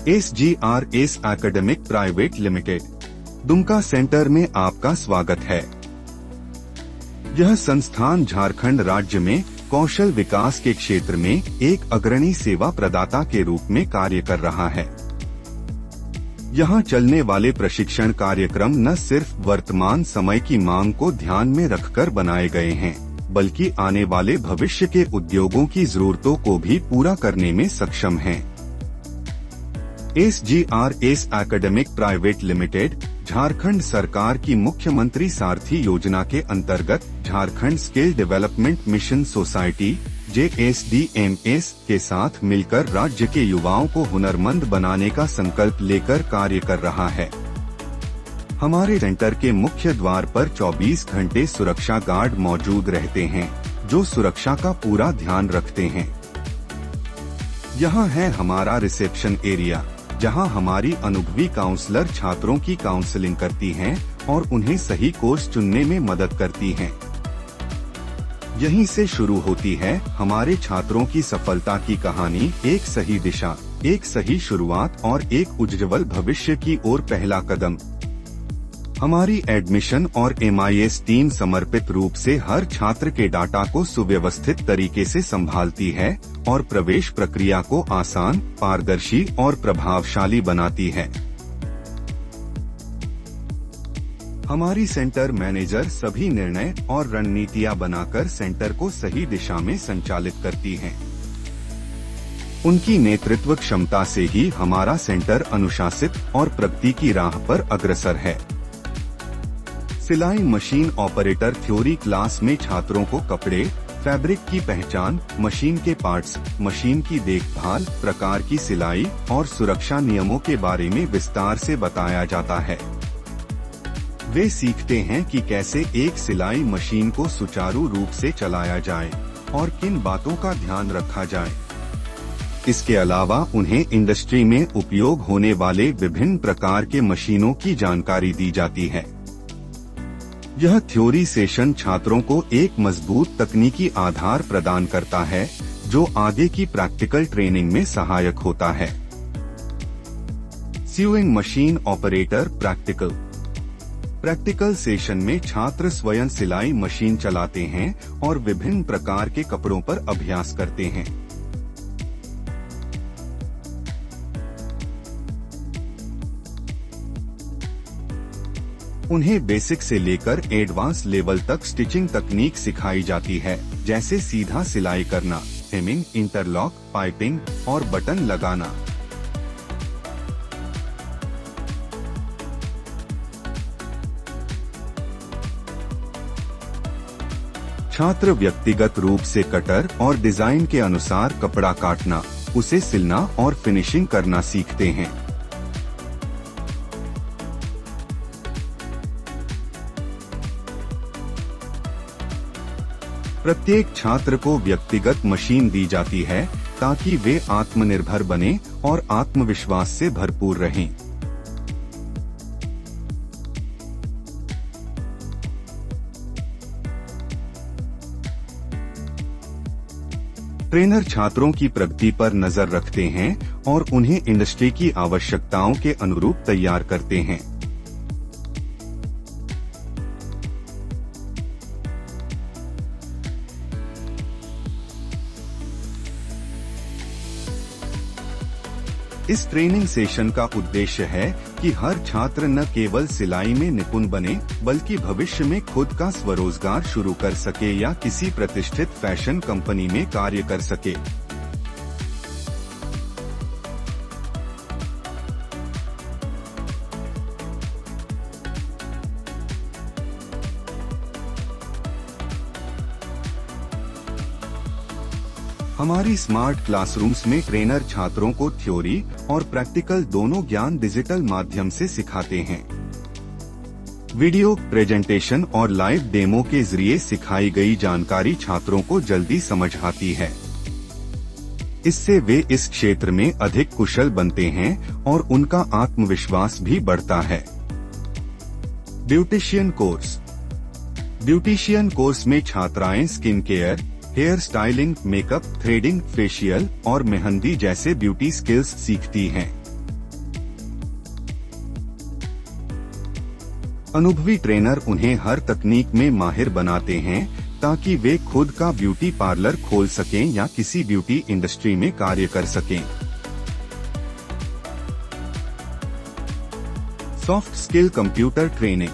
SGRS academic private limited Dumka centre में आपका स्वागत है। यह संस्थान झारखंड राज्य में कौशल विकास के क्षेत्र में एक अग्रणी सेवा प्रदाता के रूप में कार्य कर रहा है। यहाँ चलने वाले प्रशिक्षण कार्यक्रम न सिर्फ वर्तमान समय की मांग को ध्यान में रखकर बनाए गए हैं, बल्कि आने वाले भविष्य के उद्योगों की जरूरतों को भी पूरा करने में सक्षम हैं। SGRS academic private limited Jharkhand सरकार की मुख्यमंत्री सारथी योजना के अंतर्गत Jharkhand skill development mission society JSDMS के साथ मिलकर राज्य के युवाओं को हुनरमंद बनाने का संकल्प लेकर कार्य कर रहा है। हमारे सेंटर के मुख्य द्वार पर 24 घंटे सुरक्षा गार्ड मौजूद रहते हैं, जो सुरक्षा का पूरा ध्यान रखते हैं। यहाँ है हमारा रिसेप्शन एरिया, जहाँ हमारी अनुभवी काउंसलर छात्रों की काउंसलिंग करती हैं और उन्हें सही कोर्स चुनने में मदद करती हैं। यहीं से शुरू होती है हमारे छात्रों की सफलता की कहानी। एक सही दिशा, एक सही शुरुआत और एक उज्ज्वल भविष्य की ओर पहला कदम। हमारी एडमिशन और MIS टीम समर्पित रूप से हर छात्र के डाटा को सुव्यवस्थित तरीके से संभालती है और प्रवेश प्रक्रिया को आसान, पारदर्शी और प्रभावशाली बनाती है। हमारी सेंटर मैनेजर सभी निर्णय और रणनीतियां बनाकर सेंटर को सही दिशा में संचालित करती हैं। उनकी नेतृत्व क्षमता से ही हमारा सेंटर अनुशासित और प्रगति की राह पर अग्रसर है। सिलाई मशीन ऑपरेटर थ्योरी क्लास में छात्रों को कपड़े, फैब्रिक की पहचान, मशीन के पार्ट्स, मशीन की देखभाल, प्रकार की सिलाई और सुरक्षा नियमों के बारे में विस्तार से बताया जाता है। वे सीखते हैं कि कैसे एक सिलाई मशीन को सुचारू रूप से चलाया जाए और किन बातों का ध्यान रखा जाए। इसके अलावा उन्हें इंडस्ट्री में उपयोग होने वाले विभिन्न प्रकार के मशीनों की जानकारी दी जाती है। यह थ्योरी सेशन छात्रों को एक मजबूत तकनीकी आधार प्रदान करता है, जो आगे की प्रैक्टिकल ट्रेनिंग में सहायक होता है। Seeing machine operator practical session में छात्र स्वयं सिलाई मशीन चलाते हैं और विभिन्न प्रकार के कपड़ों पर अभ्यास करते हैं। उन्हें बेसिक से लेकर एडवांस लेवल तक स्टिचिंग तकनीक सिखाई जाती है, जैसे सीधा सिलाई करना, हेमिंग, इंटरलॉक, पाइपिंग और बटन लगाना। छात्र व्यक्तिगत रूप से कटर और डिजाइन के अनुसार कपड़ा काटना, उसे सिलना और फिनिशिंग करना सीखते हैं। प्रत्येक छात्र को व्यक्तिगत मशीन दी जाती है ताकि वे आत्मनिर्भर बने और आत्मविश्वास से भरपूर रहें। ट्रेनर छात्रों की प्रगति पर नजर रखते हैं और उन्हें इंडस्ट्री की आवश्यकताओं के अनुरूप तैयार करते हैं। इस ट्रेनिंग सेशन का उद्देश्य है कि हर छात्र न केवल सिलाई में निपुण बने, बल्कि भविष्य में खुद का स्वरोजगार शुरू कर सके या किसी प्रतिष्ठित फैशन कंपनी में कार्य कर सके। हमारी स्मार्ट क्लासरूम्स में ट्रेनर छात्रों को थ्योरी और प्रैक्टिकल दोनों ज्ञान डिजिटल माध्यम से सिखाते हैं। वीडियो प्रेजेंटेशन और लाइव डेमो के जरिए सिखाई गई जानकारी छात्रों को जल्दी समझ आती है। इससे वे इस क्षेत्र में अधिक कुशल बनते हैं और उनका आत्मविश्वास भी बढ़ता है। ब्यूटिशियन कोर्स में छात्राएं skin care, hair styling, makeup, threading, facial और मेहंदी जैसे ब्यूटी स्किल्स सीखती हैं। अनुभवी ट्रेनर उन्हें हर तकनीक में माहिर बनाते हैं ताकि वे खुद का ब्यूटी पार्लर खोल सकें या किसी ब्यूटी इंडस्ट्री में कार्य कर सकें। Soft skill computer training.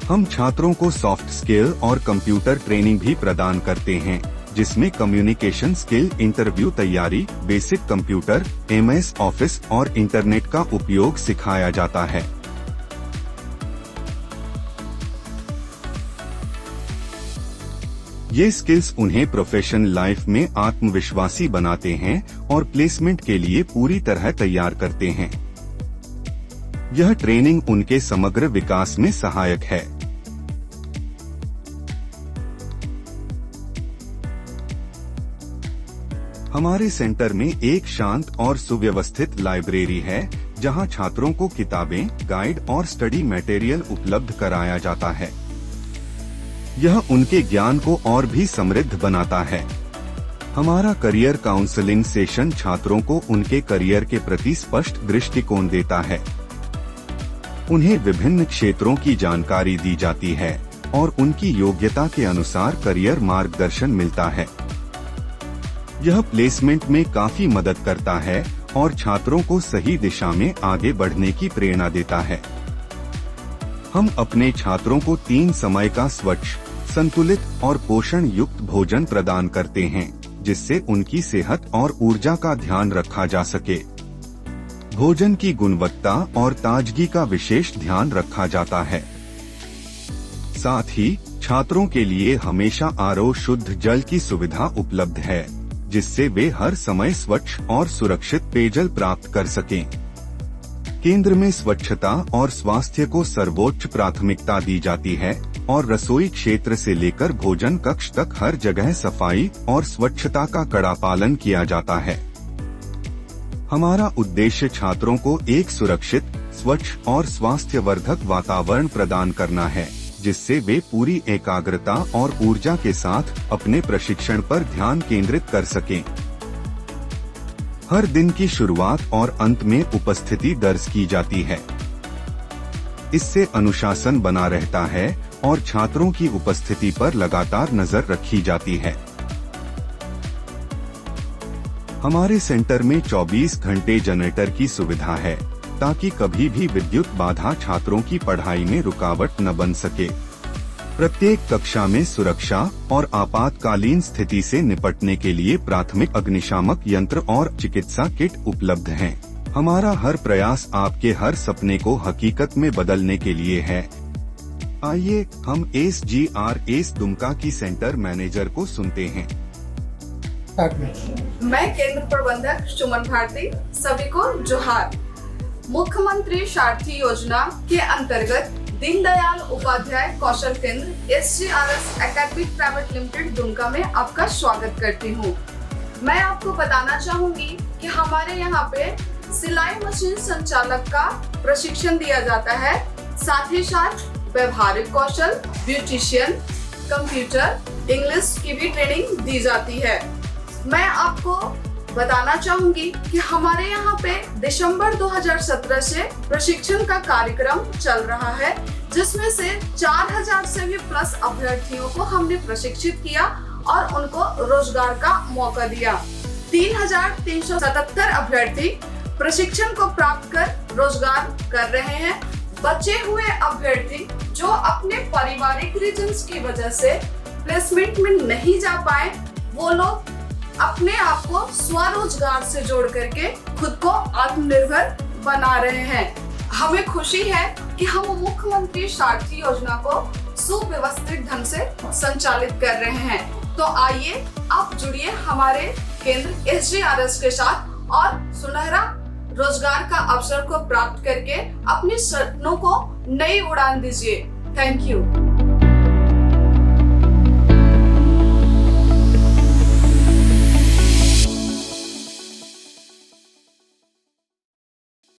हम छात्रों को सॉफ्ट स्किल और कंप्यूटर ट्रेनिंग भी प्रदान करते हैं, जिसमें कम्युनिकेशन स्किल, इंटरव्यू तैयारी, बेसिक कंप्यूटर, MS ऑफिस और इंटरनेट का उपयोग सिखाया जाता है। ये स्किल्स उन्हें प्रोफेशनल लाइफ में आत्मविश्वासी बनाते हैं और प्लेसमेंट के लिए पूरी तरह तैयार करते हैं। यह ट्रेनिंग उनके समग्र विकास में सहायक है। हमारे सेंटर में एक शांत और सुव्यवस्थित लाइब्रेरी है, जहां छात्रों को किताबें, गाइड और स्टडी मटेरियल उपलब्ध कराया जाता है। यह उनके ज्ञान को और भी समृद्ध बनाता है। हमारा करियर काउंसलिंग सेशन छात्रों को उनके करियर के प्रति स्पष्ट दृष्टिकोण देता है। उन्हें विभिन्न क्षेत्रों की जानकारी दी जाती है और उनकी योग्यता के अनुसार करियर मार्गदर्शन मिलता है। यह प्लेसमेंट में काफी मदद करता है और छात्रों को सही दिशा में आगे बढ़ने की प्रेरणा देता है। हम अपने छात्रों को 3 समय का स्वच्छ, संतुलित और पोषण युक्त भोजन प्रदान करते हैं, जिससे उनकी सेहत और ऊर्जा का ध्यान रखा जा सके। भोजन की गुणवत्ता और ताजगी का विशेष ध्यान रखा जाता है। साथ ही छात्रों के लिए हमेशा RO शुद्ध जल की सुविधा उपलब्ध है, जिससे वे हर समय स्वच्छ और सुरक्षित पेयजल प्राप्त कर सकें। केंद्र में स्वच्छता और स्वास्थ्य को सर्वोच्च प्राथमिकता दी जाती है और रसोई क्षेत्र से लेकर भोजन कक्ष तक हर जगह सफाई और स्वच्छता का कड़ा पालन किया जाता है। हमारा उद्देश्य छात्रों को एक सुरक्षित, स्वच्छ और स्वास्थ्यवर्धक वातावरण प्रदान करना है, जिससे वे पूरी एकाग्रता और ऊर्जा के साथ अपने प्रशिक्षण पर ध्यान केंद्रित कर सकें। हर दिन की शुरुआत और अंत में उपस्थिति दर्ज की जाती है। इससे अनुशासन बना रहता है और छात्रों की उपस्थिति पर लगातार नजर रखी जाती है। हमारे सेंटर में 24 घंटे जनरेटर की सुविधा है, ताकि कभी भी विद्युत बाधा छात्रों की पढ़ाई में रुकावट न बन सके। प्रत्येक कक्षा में सुरक्षा और आपातकालीन स्थिति से निपटने के लिए प्राथमिक अग्निशामक यंत्र और चिकित्सा किट उपलब्ध हैं। हमारा हर प्रयास आपके हर सपने को हकीकत में बदलने के लिए है। आइए हम SGRS दुमका की सेंटर मैनेजर को सुनते हैं। मैं केंद्र प्रबंधक सुमन भारती। सभी को जोहार। मुख्यमंत्री सारथी योजना के अंतर्गत दीनदयाल उपाध्याय कौशल केंद्र SGRS academic private limited Dumka में आपका स्वागत करती हूँ। मैं आपको बताना चाहूँगी कि हमारे यहाँ पे सिलाई मशीन संचालक का प्रशिक्षण दिया जाता है। साथ ही साथ व्यवहारिक कौशल, ब्यूटिशियन, कंप्यूटर, इंग्लिश की भी ट्रेनिंग दी जाती है। मैं आपको बताना चाहूंगी कि हमारे यहाँ पे दिसंबर 2017 से प्रशिक्षण का कार्यक्रम चल रहा है, जिसमें से 4000 से भी प्लस अभ्यर्थियों को हमने प्रशिक्षित किया और उनको रोजगार का मौका दिया। 3377 अभ्यर्थी प्रशिक्षण को प्राप्त कर रोजगार कर रहे हैं। बचे हुए अभ्यर्थी जो अपने पारिवारिक रीजंस की वजह से प्लेसमेंट में नहीं जा पाए, वो लोग अपने आप को स्वरोजगार से जोड़ करके खुद को आत्मनिर्भर बना रहे हैं। हमें खुशी है कि हम मुख्यमंत्री सारथी योजना को सुव्यवस्थित ढंग से संचालित कर रहे हैं। तो आइए आप जुड़िए हमारे केंद्र SGRS के साथ और सुनहरा रोजगार का अवसर को प्राप्त करके अपने सपनों को नई उड़ान दीजिए। Thank you.